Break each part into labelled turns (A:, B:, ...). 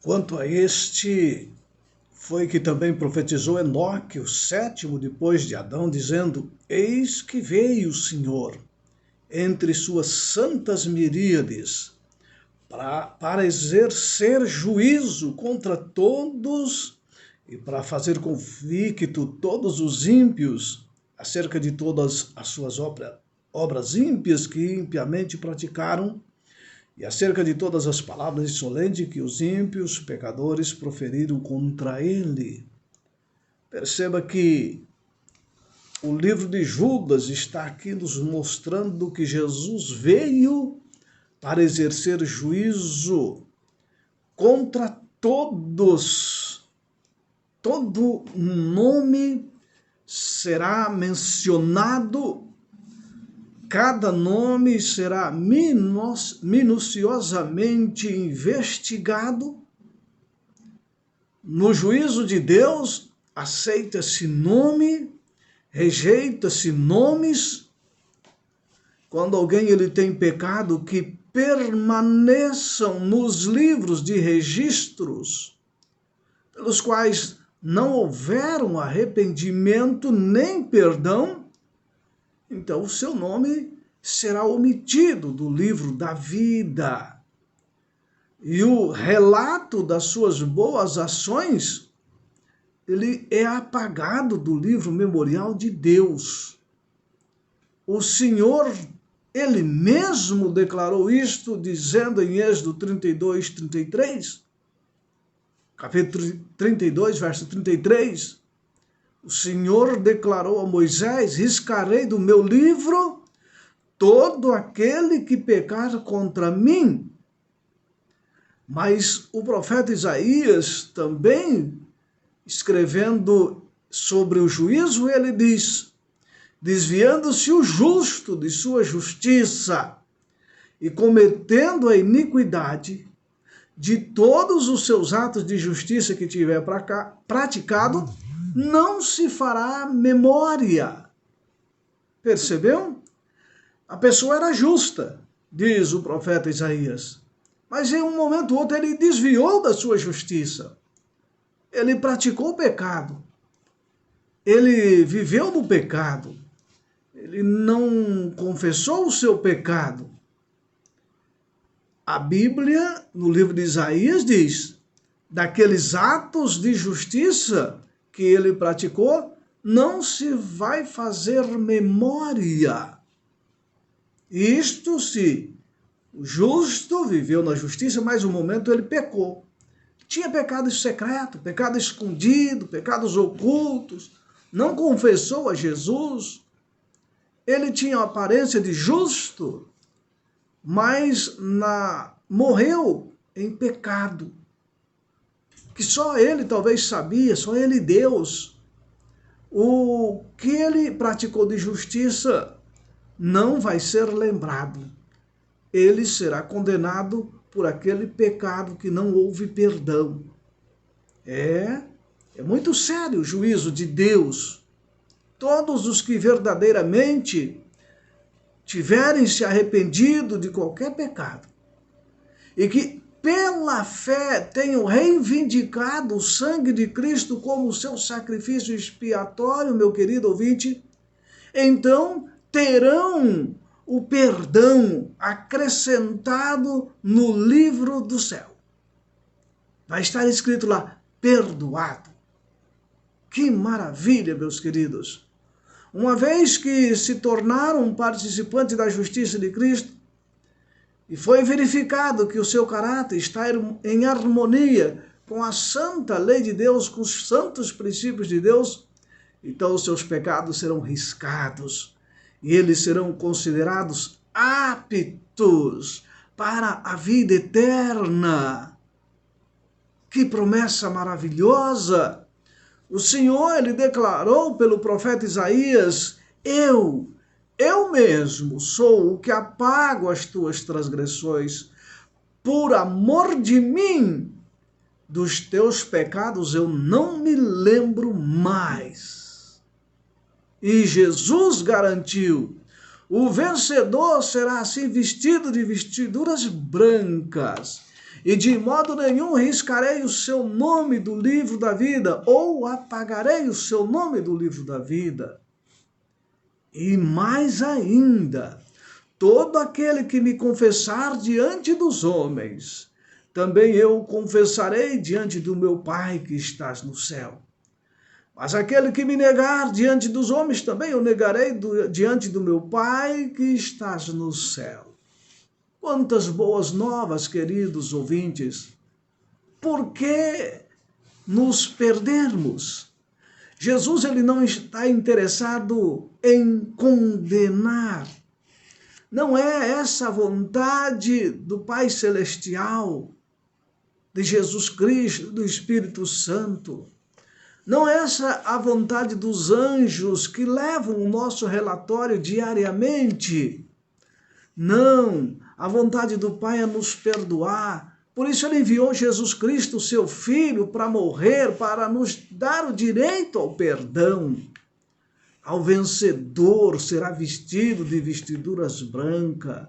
A: Quanto a este, foi que também profetizou Enoque, o sétimo depois de Adão, dizendo: Eis que veio o Senhor entre suas santas miríades para exercer juízo contra todos e para fazer convicto todos os ímpios acerca de todas as suas obras ímpias que impiamente praticaram e acerca de todas as palavras insolentes que os ímpios pecadores proferiram contra ele. Perceba que o livro de Judas está aqui nos mostrando que Jesus veio para exercer juízo contra todos. Todo nome será mencionado, cada nome será minuciosamente investigado. No juízo de Deus, aceita-se nome, rejeita-se nomes. Quando alguém ele tem pecado, que permaneçam nos livros de registros, pelos quais não houveram arrependimento nem perdão, então o seu nome será omitido do livro da vida. E o relato das suas boas ações, ele é apagado do livro memorial de Deus. O Senhor, ele mesmo declarou isto, dizendo em Êxodo 32, 33, capítulo 32, verso 33, o Senhor declarou a Moisés: riscarei do meu livro todo aquele que pecar contra mim. Mas o profeta Isaías também, escrevendo sobre o juízo, ele diz: desviando-se o justo de sua justiça e cometendo a iniquidade de todos os seus atos de justiça que tiver praticado, não se fará memória. Percebeu? A pessoa era justa, diz o profeta Isaías, mas em um momento ou outro ele desviou da sua justiça. Ele praticou o pecado. Ele viveu no pecado. Ele não confessou o seu pecado. A Bíblia, no livro de Isaías, diz: daqueles atos de justiça que ele praticou, não se vai fazer memória. Isto se o justo viveu na justiça, mas um momento ele pecou. Tinha pecado secreto, pecado escondido, pecados ocultos, não confessou a Jesus. Ele tinha a aparência de justo, mas morreu em pecado, que só ele talvez sabia, só ele e Deus. O que ele praticou de justiça não vai ser lembrado. Ele será condenado por aquele pecado que não houve perdão. É muito sério o juízo de Deus. Todos os que verdadeiramente tiverem se arrependido de qualquer pecado e que pela fé tenham reivindicado o sangue de Cristo como seu sacrifício expiatório, meu querido ouvinte, então terão o perdão acrescentado no livro do céu. Vai estar escrito lá: perdoado. Que maravilha, meus queridos! Uma vez que se tornaram participantes da justiça de Cristo e foi verificado que o seu caráter está em harmonia com a santa lei de Deus, com os santos princípios de Deus, então os seus pecados serão riscados e eles serão considerados aptos para a vida eterna. Que promessa maravilhosa! O Senhor, ele declarou pelo profeta Isaías: eu mesmo sou o que apago as tuas transgressões. Por amor de mim, dos teus pecados eu não me lembro mais. E Jesus garantiu: o vencedor será assim vestido de vestiduras brancas, e de modo nenhum riscarei o seu nome do livro da vida, ou apagarei o seu nome do livro da vida. E mais ainda, todo aquele que me confessar diante dos homens, também eu confessarei diante do meu Pai que estás no céu. Mas aquele que me negar diante dos homens, também eu negarei diante do meu Pai que estás no céu. Quantas boas novas, queridos ouvintes! Por que nos perdermos? Jesus, ele não está interessado em condenar. Não é essa a vontade do Pai Celestial, de Jesus Cristo, do Espírito Santo. Não é essa a vontade dos anjos que levam o nosso relatório diariamente. Não, a vontade do Pai é nos perdoar. Por isso ele enviou Jesus Cristo, seu Filho, para morrer, para nos dar o direito ao perdão. Ao vencedor será vestido de vestiduras brancas.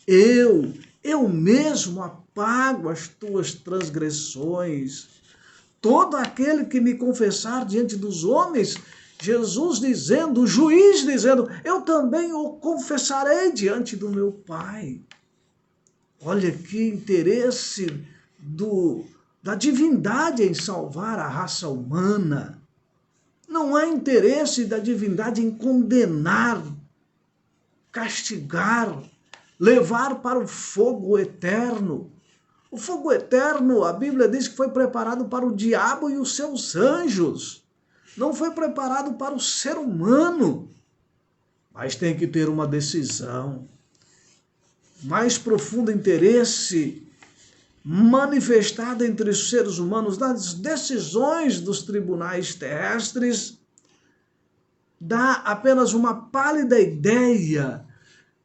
A: Eu mesmo apago as tuas transgressões. Todo aquele que me confessar diante dos homens, Jesus dizendo, o juiz dizendo, eu também o confessarei diante do meu Pai. Olha que interesse da divindade em salvar a raça humana. Não há interesse da divindade em condenar, castigar, levar para o fogo eterno. O fogo eterno, a Bíblia diz que foi preparado para o diabo e os seus anjos. Não foi preparado para o ser humano. Mas tem que ter uma decisão. Mais profundo interesse manifestado entre os seres humanos nas decisões dos tribunais terrestres, dá apenas uma pálida ideia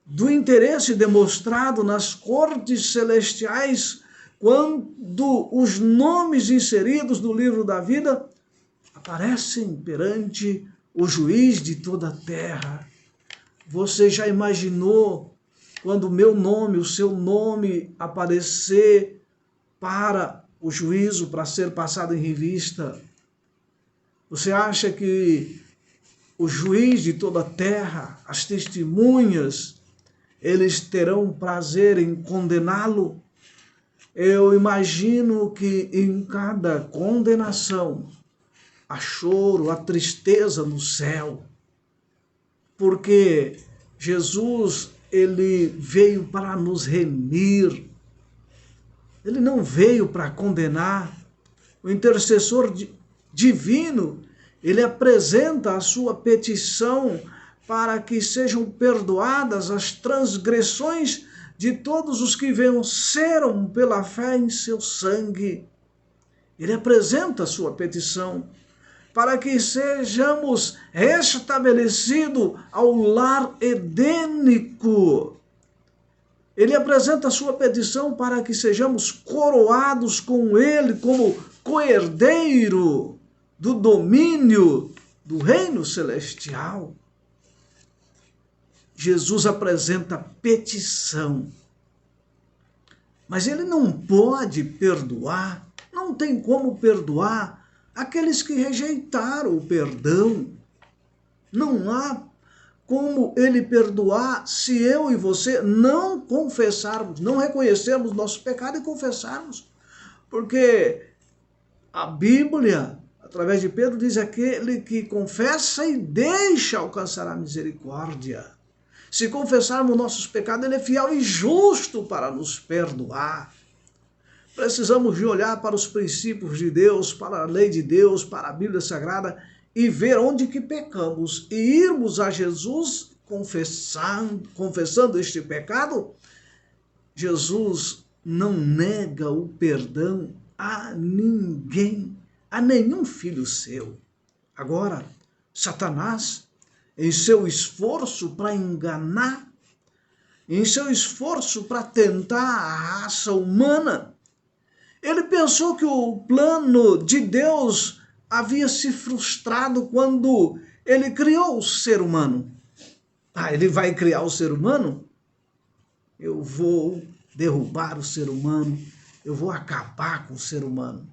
A: do interesse demonstrado nas cortes celestiais quando os nomes inseridos no livro da vida aparecem perante o juiz de toda a terra. Você já imaginou quando o meu nome, o seu nome aparecer para o juízo, para ser passado em revista? Você acha que o juiz de toda a terra, as testemunhas, eles terão prazer em condená-lo? Eu imagino que em cada condenação há choro, há tristeza no céu, porque Jesus, ele veio para nos remir. Ele não veio para condenar. O intercessor divino, ele apresenta a sua petição para que sejam perdoadas as transgressões de todos os que venceram pela fé em seu sangue. Ele apresenta a sua petição para que sejamos restabelecidos ao lar edênico. Ele apresenta a sua petição para que sejamos coroados com ele como coerdeiro do domínio do reino celestial. Jesus apresenta petição, mas ele não pode perdoar, não tem como perdoar aqueles que rejeitaram o perdão. Não há como ele perdoar se eu e você não confessarmos, não reconhecermos nosso pecado e confessarmos. Porque a Bíblia, através de Pedro, diz: aquele que confessa e deixa alcançar a misericórdia. Se confessarmos nossos pecados, ele é fiel e justo para nos perdoar. Precisamos de olhar para os princípios de Deus, para a lei de Deus, para a Bíblia Sagrada e ver onde que pecamos e irmos a Jesus confessando este pecado. Jesus não nega o perdão a ninguém, a nenhum filho seu. Agora, Satanás, em seu esforço para enganar, em seu esforço para tentar a raça humana, ele pensou que o plano de Deus havia se frustrado quando ele criou o ser humano. Ele vai criar o ser humano? Eu vou derrubar o ser humano, eu vou acabar com o ser humano.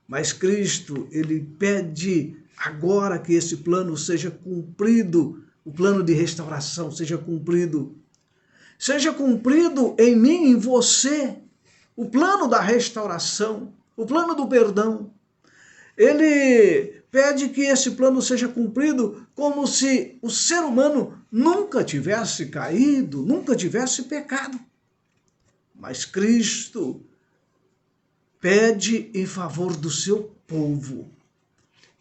A: Mas Cristo, ele pede agora que esse plano seja cumprido, o plano de restauração seja cumprido. Seja cumprido em mim, em você, o plano da restauração, o plano do perdão. Ele pede que esse plano seja cumprido como se o ser humano nunca tivesse caído, nunca tivesse pecado. Mas Cristo pede em favor do seu povo,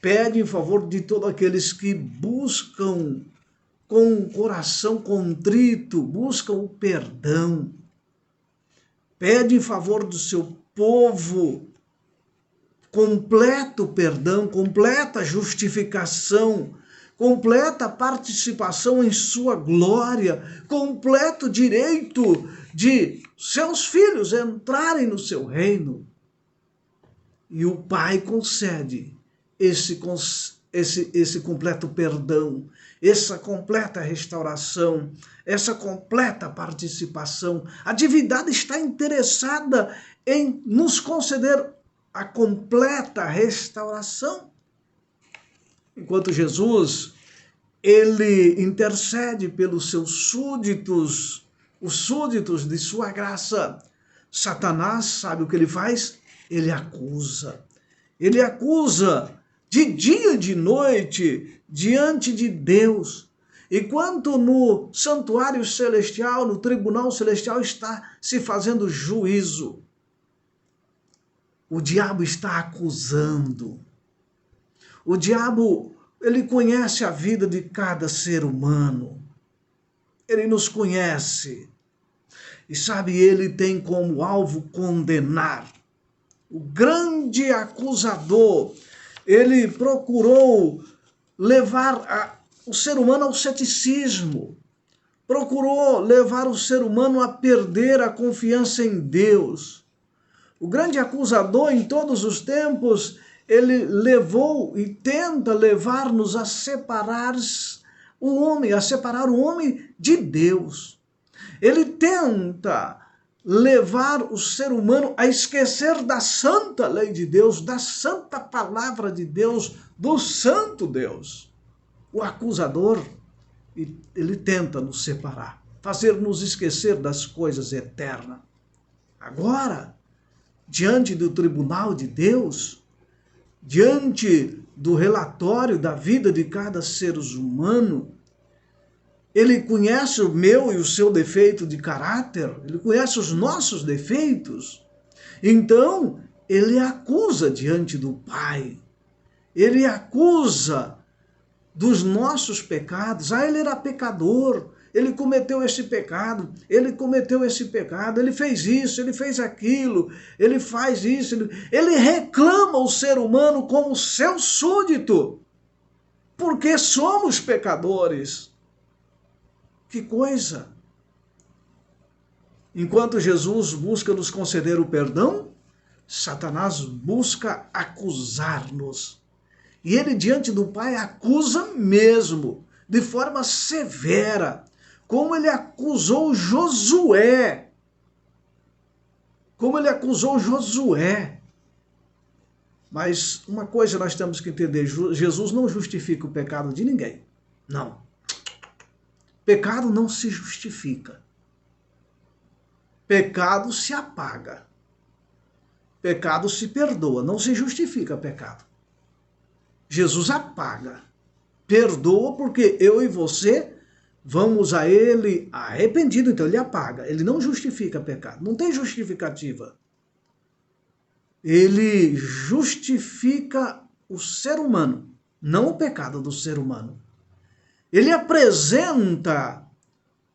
A: pede em favor de todos aqueles que buscam com o coração contrito, buscam o perdão. Pede em favor do seu povo completo perdão, completa justificação, completa participação em sua glória, completo direito de seus filhos entrarem no seu reino. E o Pai concede esse completo perdão, essa completa restauração, essa completa participação. A divindade está interessada em nos conceder a completa restauração. Enquanto Jesus, ele intercede pelos seus súditos, os súditos de sua graça, Satanás, sabe o que ele faz? Ele acusa. Ele acusa de dia e de noite diante de Deus. Enquanto no santuário celestial, no tribunal celestial, está se fazendo juízo, o diabo está acusando. O diabo, ele conhece a vida de cada ser humano. Ele nos conhece. E sabe, ele tem como alvo condenar. O grande acusador, ele procurou levar o ser humano ao ceticismo. Procurou levar o ser humano a perder a confiança em Deus. O grande acusador, em todos os tempos, ele levou e tenta levar-nos a separar o homem de Deus. Ele tenta levar o ser humano a esquecer da santa lei de Deus, da santa palavra de Deus, do santo Deus. O acusador, ele tenta nos separar, fazer-nos esquecer das coisas eternas. Agora, diante do tribunal de Deus, diante do relatório da vida de cada ser humano, ele conhece o meu e o seu defeito de caráter, ele conhece os nossos defeitos. Então, ele acusa diante do Pai, ele acusa dos nossos pecados. Ele era pecador, ele cometeu esse pecado, ele fez isso, ele fez aquilo, ele faz isso, ele reclama o ser humano como seu súdito, porque somos pecadores. Que coisa! Enquanto Jesus busca nos conceder o perdão, Satanás busca acusar-nos. E ele, diante do Pai, acusa mesmo, de forma severa, como ele acusou Josué. Mas uma coisa nós temos que entender, Jesus não justifica o pecado de ninguém. Não. Pecado não se justifica. Pecado se apaga. Pecado se perdoa, não se justifica pecado. Jesus apaga, perdoa, porque eu e você vamos a ele arrependido, então ele apaga. Ele não justifica pecado, não tem justificativa. Ele justifica o ser humano, não o pecado do ser humano. Ele apresenta,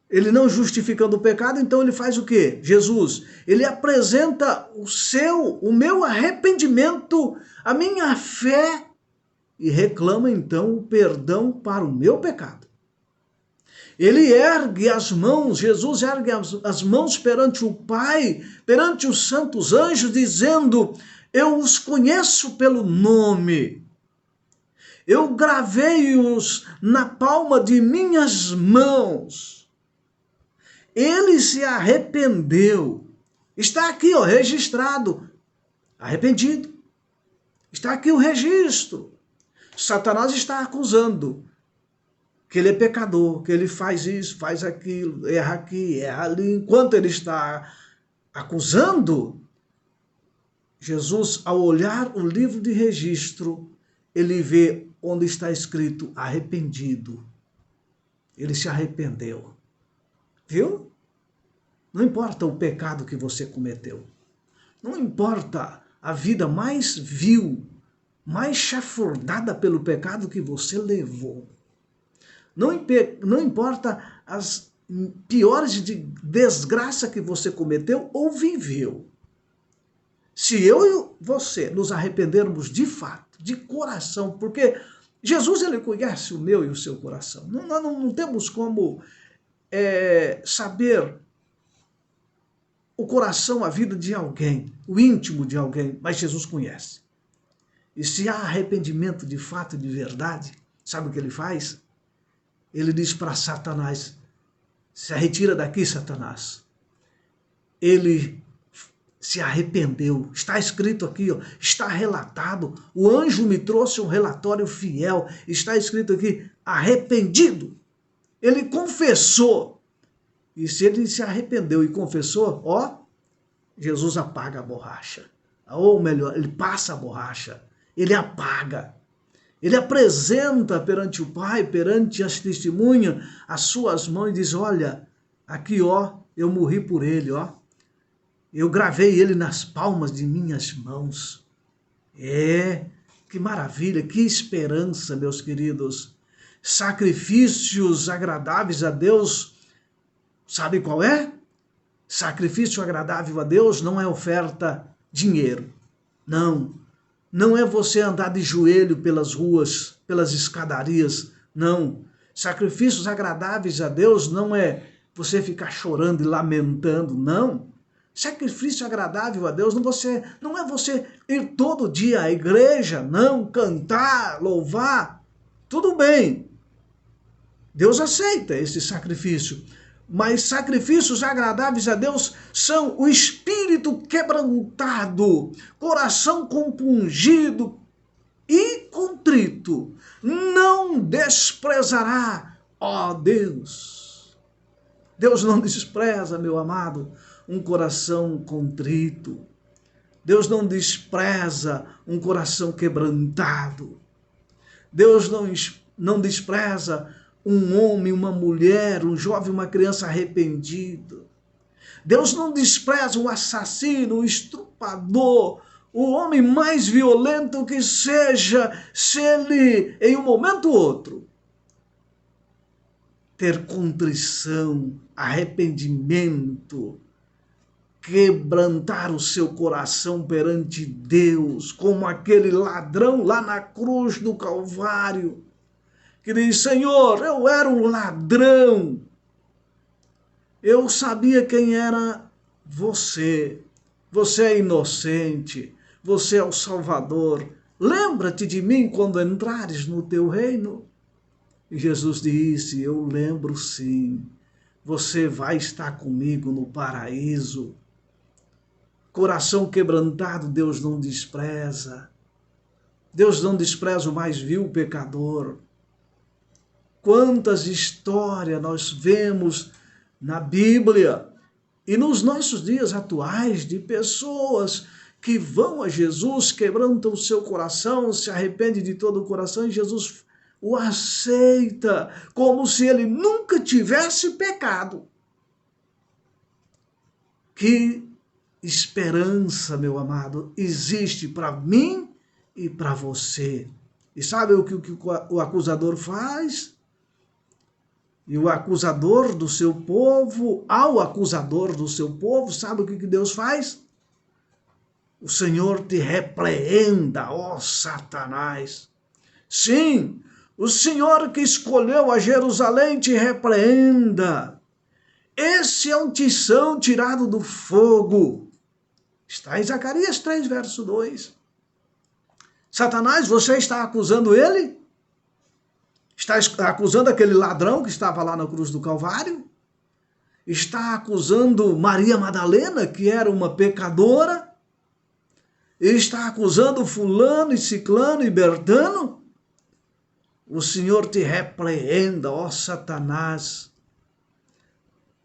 A: ele não justificando o pecado, então ele faz o quê? Jesus, ele apresenta o meu arrependimento, a minha fé, e reclama então o perdão para o meu pecado. Ele ergue as mãos, Jesus ergue as mãos perante o Pai, perante os santos anjos, dizendo: eu os conheço pelo nome, eu gravei-os na palma de minhas mãos. Ele se arrependeu, Está aqui, ó, registrado, arrependido. Está aqui o registro. Satanás está acusando que ele é pecador, que ele faz isso, faz aquilo, erra aqui, erra ali. Enquanto ele está acusando, Jesus, ao olhar o livro de registro, ele vê onde está escrito arrependido. Ele se arrependeu. Viu? Não importa o pecado que você cometeu. Não importa a vida mais vil, mais chafurdada pelo pecado que você levou. Não importa as piores de desgraça que você cometeu ou viveu. Se eu e você nos arrependermos de fato, de coração, porque Jesus, ele conhece o meu e o seu coração. Nós não temos como saber o coração, a vida de alguém, o íntimo de alguém, mas Jesus conhece. E se há arrependimento de fato e de verdade, sabe o que ele faz? Ele diz para Satanás, se retira daqui, Satanás. Ele se arrependeu. Está escrito aqui, ó, está relatado. O anjo me trouxe um relatório fiel. Está escrito aqui, arrependido. Ele confessou. E se ele se arrependeu e confessou, ó, Jesus apaga a borracha. Ou melhor, ele passa a borracha. Ele apaga. Ele apresenta perante o Pai, perante as testemunhas, as suas mãos e diz, olha, aqui, ó, eu morri por ele, ó. Eu gravei ele nas palmas de minhas mãos. Que maravilha, que esperança, meus queridos. Sacrifícios agradáveis a Deus, sabe qual é? Sacrifício agradável a Deus não é oferta dinheiro. Não. Não é você andar de joelho pelas ruas, pelas escadarias. Não. Sacrifícios agradáveis a Deus não é você ficar chorando e lamentando. Não. Sacrifício agradável a Deus não é você ir todo dia à igreja, não, cantar, louvar. Tudo bem. Deus aceita esse sacrifício. Mas sacrifícios agradáveis a Deus são o espírito quebrantado, coração compungido e contrito. Não desprezará, ó Deus. Deus não despreza, meu amado, um coração contrito. Deus não despreza um coração quebrantado. Deus não despreza um homem, uma mulher, um jovem, uma criança arrependido. Deus não despreza o assassino, o estrupador, o homem mais violento que seja, se ele, em um momento ou outro, ter contrição, arrependimento, quebrantar o seu coração perante Deus, como aquele ladrão lá na cruz do Calvário, que diz, Senhor, eu era um ladrão, eu sabia quem era você, você é inocente, você é o Salvador, lembra-te de mim quando entrares no teu reino. E Jesus disse, eu lembro sim, você vai estar comigo no paraíso. Coração quebrantado Deus não despreza, Deus não despreza o mais vil pecador. Quantas histórias nós vemos na Bíblia e nos nossos dias atuais de pessoas que vão a Jesus, quebrantam o seu coração, se arrependem de todo o coração e Jesus o aceita como se ele nunca tivesse pecado. Que esperança, meu amado, existe para mim e para você. E sabe o que o acusador faz? E o acusador do seu povo, ao acusador do seu povo, sabe o que Deus faz? O Senhor te repreenda, ó Satanás. Sim, o Senhor que escolheu a Jerusalém te repreenda. Esse é um tição tirado do fogo. Está em Zacarias 3, verso 2. Satanás, você está acusando ele? Está acusando aquele ladrão que estava lá na cruz do Calvário? está acusando Maria Madalena, que era uma pecadora, está acusando fulano e ciclano e bertano. O Senhor te repreenda, ó Satanás.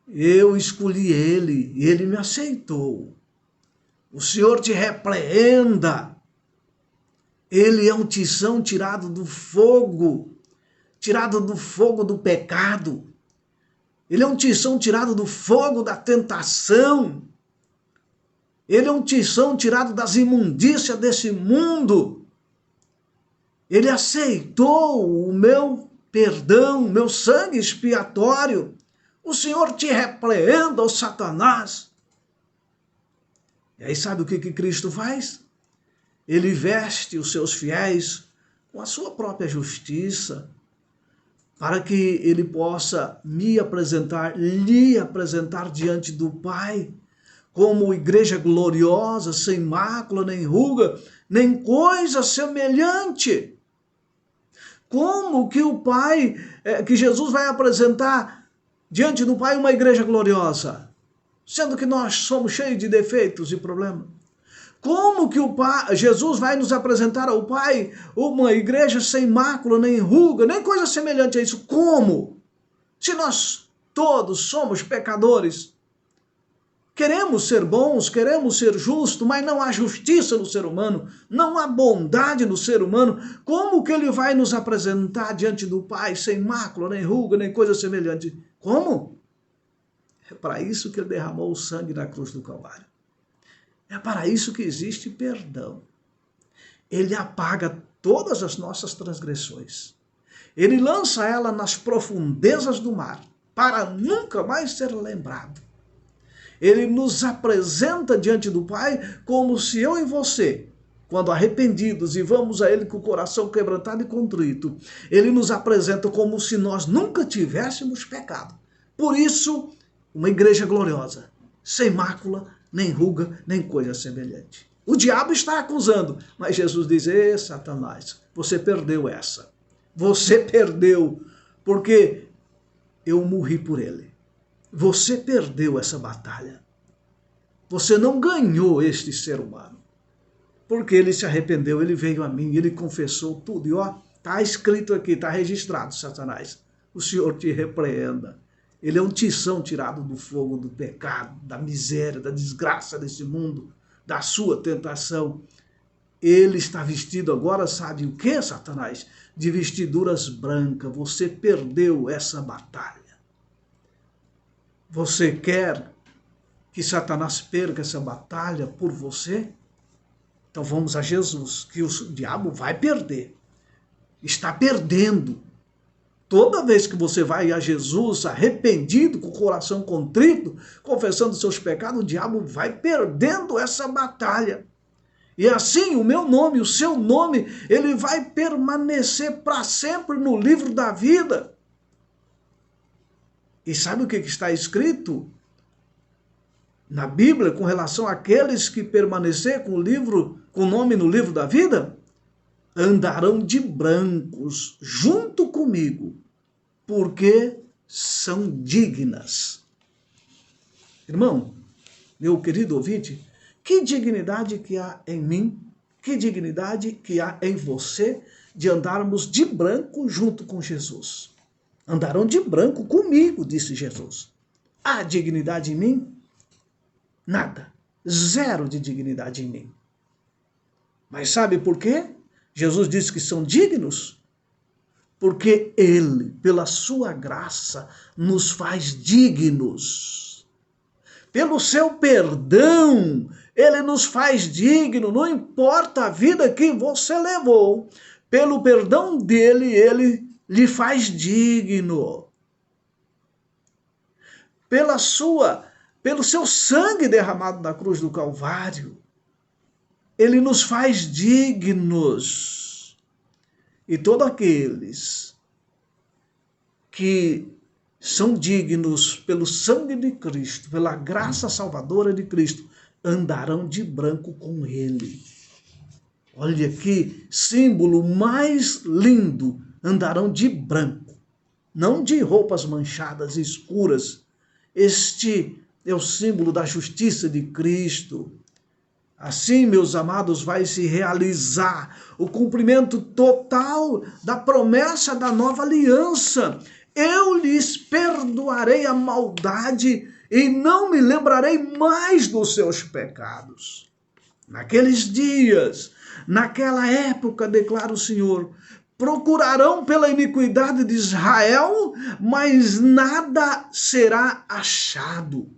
A: Eu escolhi ele e ele me aceitou. O Senhor te repreenda. Ele é um tição tirado do fogo do pecado. Ele é um tição tirado do fogo da tentação. Ele é um tição tirado das imundícias desse mundo. Ele aceitou o meu perdão, o meu sangue expiatório. O Senhor te repreenda, ó Satanás. E aí sabe o que Cristo faz? Ele veste os seus fiéis com a sua própria justiça, para que ele possa lhe apresentar diante do Pai, como igreja gloriosa, sem mácula, nem ruga, nem coisa semelhante. Como que o Pai, que Jesus vai apresentar diante do Pai uma igreja gloriosa, sendo que nós somos cheios de defeitos e problemas? Como que Jesus vai nos apresentar ao Pai uma igreja sem mácula, nem ruga, nem coisa semelhante a isso? Como? Se nós todos somos pecadores, queremos ser bons, queremos ser justos, mas não há justiça no ser humano, não há bondade no ser humano. Como que ele vai nos apresentar diante do Pai sem mácula, nem ruga, nem coisa semelhante? Como? É para isso que ele derramou o sangue na cruz do Calvário. É para isso que existe perdão. Ele apaga todas as nossas transgressões. Ele lança ela nas profundezas do mar, para nunca mais ser lembrado. Ele nos apresenta diante do Pai como se eu e você, quando arrependidos e vamos a Ele com o coração quebrantado e contrito, Ele nos apresenta como se nós nunca tivéssemos pecado. Por isso, uma igreja gloriosa, sem mácula, nem ruga, nem coisa semelhante. O diabo está acusando, mas Jesus diz: "Ei, Satanás, você perdeu essa. Você perdeu, porque eu morri por ele. Você perdeu essa batalha. Você não ganhou este ser humano. Porque ele se arrependeu, ele veio a mim, ele confessou tudo. E ó, está escrito aqui, está registrado, Satanás. O Senhor te repreenda. Ele é um tição tirado do fogo do pecado, da miséria, da desgraça desse mundo, da sua tentação. Ele está vestido agora, sabe o que, Satanás? De vestiduras brancas. Você perdeu essa batalha. Você quer que Satanás perca essa batalha por você? Então vamos a Jesus, que o diabo vai perder. Está perdendo. Toda vez que você vai a Jesus arrependido, com o coração contrito, confessando seus pecados, o diabo vai perdendo essa batalha. E assim o meu nome, o seu nome, ele vai permanecer para sempre no livro da vida. E sabe o que está escrito na Bíblia com relação àqueles que permanecer com o nome no livro da vida? Andarão de brancos junto comigo, porque são dignas. Irmão, meu querido ouvinte, que dignidade que há em mim, que dignidade que há em você de andarmos de branco junto com Jesus. Andarão de branco comigo, disse Jesus. Há dignidade em mim? Nada. Zero de dignidade em mim. Mas sabe por quê? Jesus disse que são dignos? Porque Ele, pela sua graça, nos faz dignos. Pelo seu perdão, Ele nos faz dignos. Não importa a vida que você levou, pelo perdão dele, Ele lhe faz digno. Pelo seu sangue derramado na cruz do Calvário, Ele nos faz dignos. E todos aqueles que são dignos pelo sangue de Cristo, pela graça salvadora de Cristo, andarão de branco com Ele. Olha que símbolo mais lindo, andarão de branco, não de roupas manchadas e escuras, Este é o símbolo da justiça de Cristo. Assim, meus amados, vai se realizar o cumprimento total da promessa da nova aliança. Eu lhes perdoarei a maldade e não me lembrarei mais dos seus pecados. Naqueles dias, naquela época, declara o Senhor, procurarão pela iniquidade de Israel, mas nada será achado.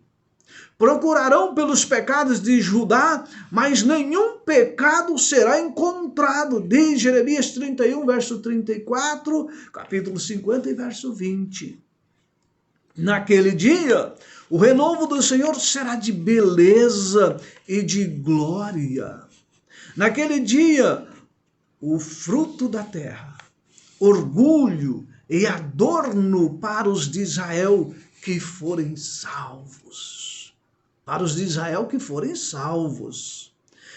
A: Procurarão pelos pecados de Judá, mas nenhum pecado será encontrado. Diz Jeremias 31, verso 34, capítulo 50 e verso 20. Naquele dia, o renovo do Senhor será de beleza e de glória. Naquele dia, o fruto da terra, orgulho e adorno para os de Israel que forem salvos. Para os de Israel que forem salvos.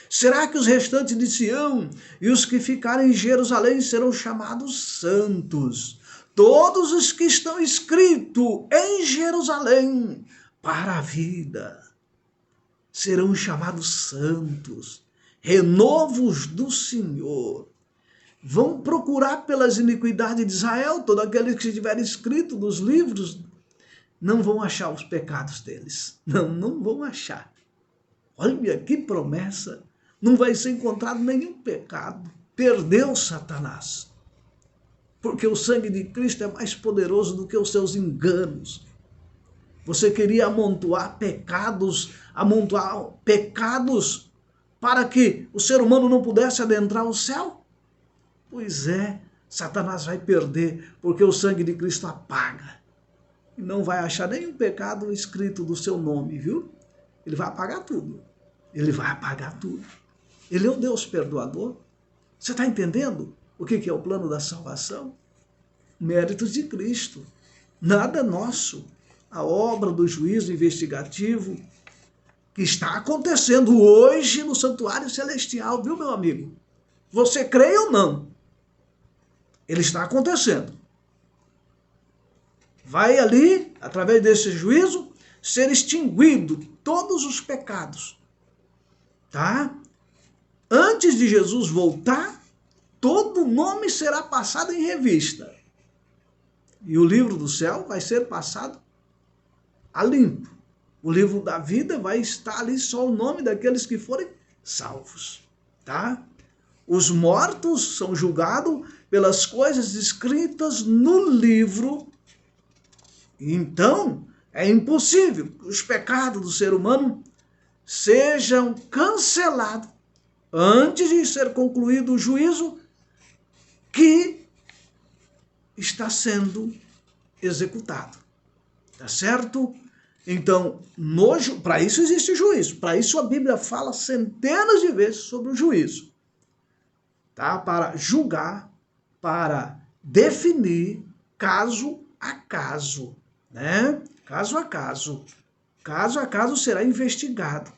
A: Será que os restantes de Sião e os que ficarem em Jerusalém serão chamados santos? Todos os que estão escritos em Jerusalém para a vida serão chamados santos, renovos do Senhor. Vão procurar pelas iniquidades de Israel, todos aqueles que estiverem escritos nos livros, não vão achar os pecados deles. Não vão achar. Olha que promessa. Não vai ser encontrado nenhum pecado. Perdeu Satanás. Porque o sangue de Cristo é mais poderoso do que os seus enganos. Você queria amontoar pecados para que o ser humano não pudesse adentrar o céu? Pois é, Satanás vai perder, porque o sangue de Cristo apaga. E não vai achar nenhum pecado escrito do seu nome, viu? Ele vai apagar tudo. Ele vai apagar tudo. Ele é o Deus perdoador. Você está entendendo o que é o plano da salvação? Méritos de Cristo. Nada nosso. A obra do juízo investigativo que está acontecendo hoje no santuário celestial, viu, meu amigo? Você crê ou não? Ele está acontecendo. Vai ali, através desse juízo, ser extinguido todos os pecados. Tá? Antes de Jesus voltar, todo nome será passado em revista. E o livro do céu vai ser passado a limpo. O livro da vida vai estar ali só o nome daqueles que forem salvos. Tá? Os mortos são julgados pelas coisas escritas no livro. Então, é impossível que os pecados do ser humano sejam cancelados antes de ser concluído o juízo que está sendo executado. Tá certo? Então, para isso existe juízo. Para isso a Bíblia fala centenas de vezes sobre o juízo. Tá? Para julgar, para definir caso a caso. Né? Caso a caso será investigado.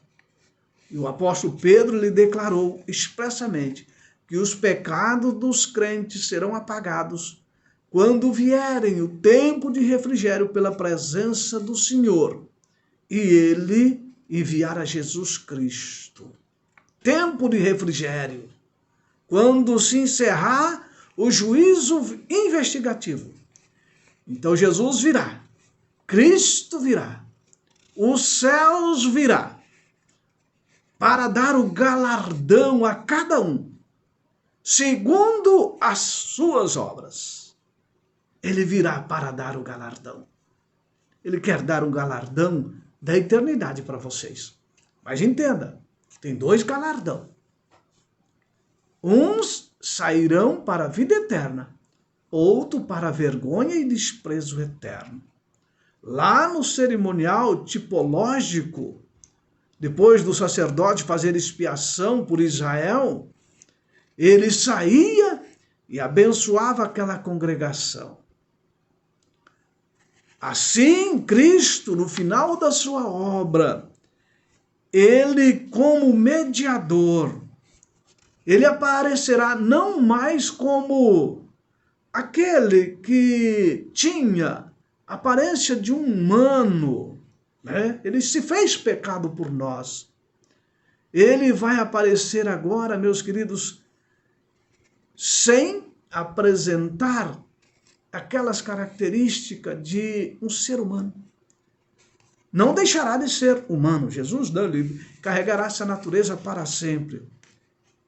A: E o apóstolo Pedro lhe declarou expressamente que os pecados dos crentes serão apagados quando vierem o tempo de refrigério pela presença do Senhor e ele enviar a Jesus Cristo. Tempo de refrigério, quando se encerrar o juízo investigativo. Então Jesus virá. Cristo virá, os céus virá, para dar o galardão a cada um, segundo as suas obras. Ele virá para dar o galardão. Ele quer dar um galardão da eternidade para vocês. Mas entenda, tem dois galardão. Uns sairão para a vida eterna, outro para a vergonha e desprezo eterno. Lá no cerimonial tipológico, depois do sacerdote fazer expiação por Israel, ele saía e abençoava aquela congregação. Assim, Cristo, no final da sua obra, ele como mediador, ele aparecerá não mais como aquele que tinha aparência de um humano, né? Ele se fez pecado por nós. Ele vai aparecer agora, meus queridos, sem apresentar aquelas características de um ser humano. Não deixará de ser humano. Jesus não, ele carregará essa natureza para sempre.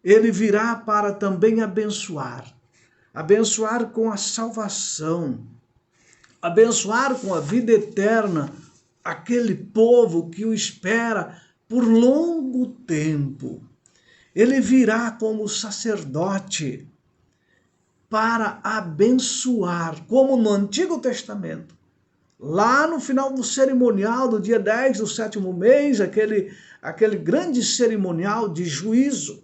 A: Ele virá para também abençoar. Abençoar com a salvação. Abençoar com a vida eterna aquele povo que o espera por longo tempo. Ele virá como sacerdote para abençoar, como no Antigo Testamento. Lá no final do cerimonial, do dia 10 do 7º mês, aquele grande cerimonial de juízo,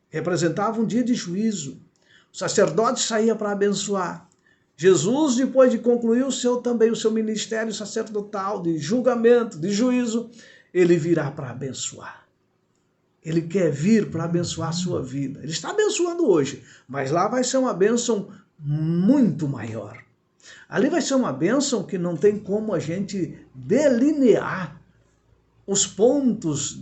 A: representava um dia de juízo. O sacerdote saía para abençoar. Jesus, depois de concluir também o seu ministério sacerdotal de julgamento, de juízo, ele virá para abençoar. Ele quer vir para abençoar a sua vida. Ele está abençoando hoje, mas lá vai ser uma bênção muito maior. Ali vai ser uma bênção que não tem como a gente delinear os pontos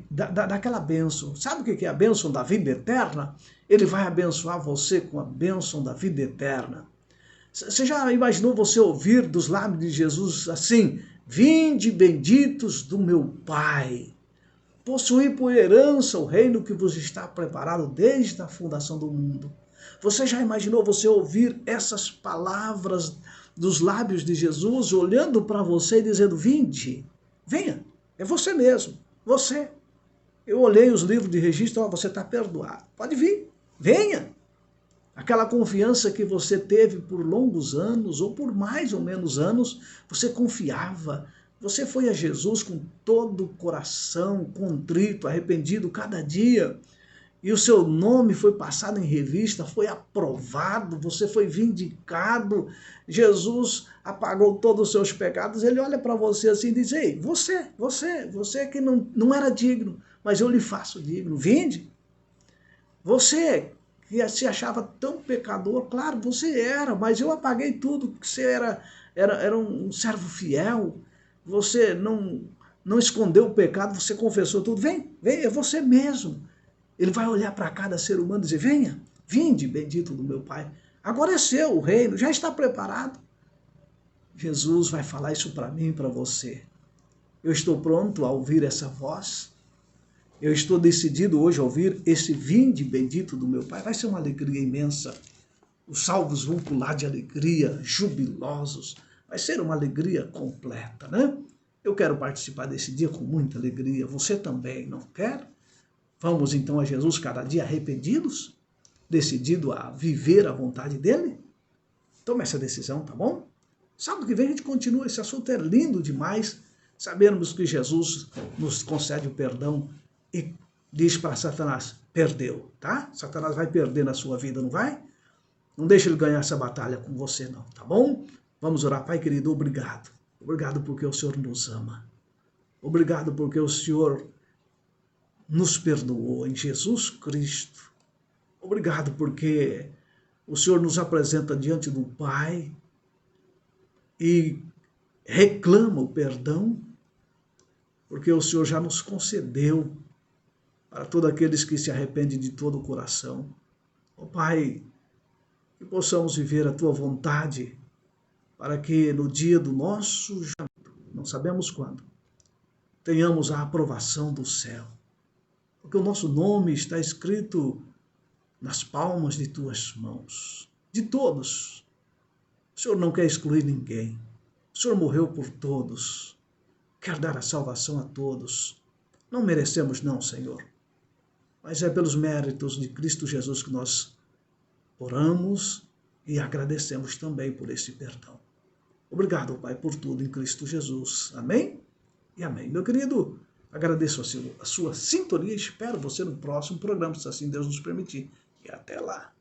A: daquela bênção. Sabe o que é a bênção da vida eterna? Ele vai abençoar você com a bênção da vida eterna. Você já imaginou você ouvir dos lábios de Jesus assim: vinde benditos do meu Pai, possuir por herança o reino que vos está preparado desde a fundação do mundo. Você já imaginou você ouvir essas palavras dos lábios de Jesus, olhando para você e dizendo: vinde, venha, é você mesmo, você. Eu olhei os livros de registro, você está perdoado, pode vir, venha. Aquela confiança que você teve por longos anos, ou por mais ou menos anos, você confiava. Você foi a Jesus com todo o coração contrito, arrependido cada dia. E o seu nome foi passado em revista, foi aprovado, você foi vindicado. Jesus apagou todos os seus pecados. Ele olha para você assim e diz: ei, você que não era digno, mas eu lhe faço digno. Vinde. Você que se achava tão pecador, claro, você era, mas eu apaguei tudo, porque você era um servo fiel, você não escondeu o pecado, você confessou tudo. Vem, é você mesmo. Ele vai olhar para cada ser humano e dizer: venha, vinde, bendito do meu Pai. Agora é seu o reino, já está preparado. Jesus vai falar isso para mim e para você. Eu estou pronto a ouvir essa voz. Eu estou decidido hoje a ouvir esse vinde bendito do meu Pai. Vai ser uma alegria imensa. Os salvos vão pular de alegria, jubilosos. Vai ser uma alegria completa, né? Eu quero participar desse dia com muita alegria. Você também, não quer? Vamos então a Jesus cada dia arrependidos, decidido a viver a vontade dele? Tome essa decisão, tá bom? Sábado que vem a gente continua. Esse assunto é lindo demais. Sabemos que Jesus nos concede o perdão e diz para Satanás: perdeu, tá? Satanás vai perder na sua vida, não vai? Não deixe ele ganhar essa batalha com você, não, tá bom? Vamos orar. Pai querido, obrigado. Obrigado porque o Senhor nos ama. Obrigado porque o Senhor nos perdoou em Jesus Cristo. Obrigado porque o Senhor nos apresenta diante do Pai e reclama o perdão, porque o Senhor já nos concedeu para todos aqueles que se arrependem de todo o coração. Ó Pai, que possamos viver a Tua vontade, para que no dia do nosso julgamento, não sabemos quando, tenhamos a aprovação do céu. Porque o nosso nome está escrito nas palmas de Tuas mãos, de todos. O Senhor não quer excluir ninguém. O Senhor morreu por todos, quer dar a salvação a todos. Não merecemos não, Senhor, mas é pelos méritos de Cristo Jesus que nós oramos e agradecemos também por esse perdão. Obrigado, Pai, por tudo em Cristo Jesus. Amém? E amém. Meu querido, agradeço a sua sintonia e espero você no próximo programa, se assim Deus nos permitir. E até lá.